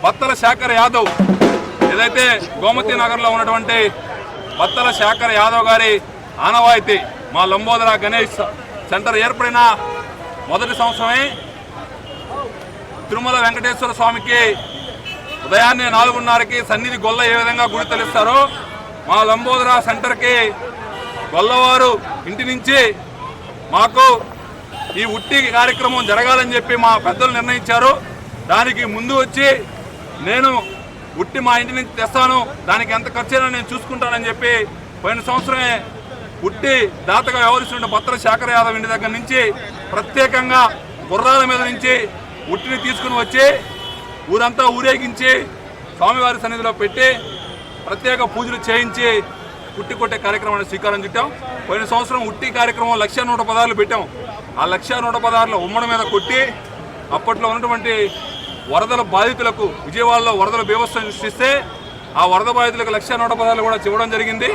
బత్తల శేఖర్ యాదవ్ ఏదైతే గోమతి నగర్లో ఉన్నటువంటి బత్తల శేఖర్ యాదవ్ గారి ఆనవాయితీ మా లంబోదర గణేష్ సెంటర్ ఏర్పడిన మొదటి సంవత్సరమే తిరుమల వెంకటేశ్వర స్వామికి ఉదయాన్నే 4:30కి సన్నిధి గొల్ల ఏ విధంగా గుడి తలిస్తారో మా లంబోదర సెంటర్కి గొల్లవారు ఇంటి నుంచి మాకు ఈ ఉట్టి కార్యక్రమం జరగాలని చెప్పి మా పెద్దలు నిర్ణయించారు. దానికి ముందు వచ్చి నేను ఉట్టి మా ఇంటి నుంచి తెస్తాను, దానికి ఎంత ఖర్చైనా నేను చూసుకుంటానని చెప్పి పోయిన సంవత్సరమే ఉట్టి దాతగా వ్యవహరిస్తున్న బత్తల శేఖర్ యాదవ్ ఇంటి దగ్గర నుంచి ప్రత్యేకంగా గుర్రాల మీద నుంచి ఉట్టిని తీసుకుని వచ్చి ఊరంతా ఊరేగించి స్వామివారి సన్నిధిలో పెట్టి ప్రత్యేక పూజలు చేయించి ఉట్టి కొట్టే కార్యక్రమాన్ని శ్రీకారం చుట్టాం. పోయిన సంవత్సరం ఉట్టి కార్యక్రమం 1,116 పెట్టాం. ఆ 1,116 ఉమ్మడి మీద కొట్టి అప్పట్లో ఉన్నటువంటి వరదల బాధితులకు విజయవాడలో వరదల బీభత్సం సృష్టిస్తే ఆ వరద బాధితులకు 1,116 కూడా ఇవ్వడం జరిగింది.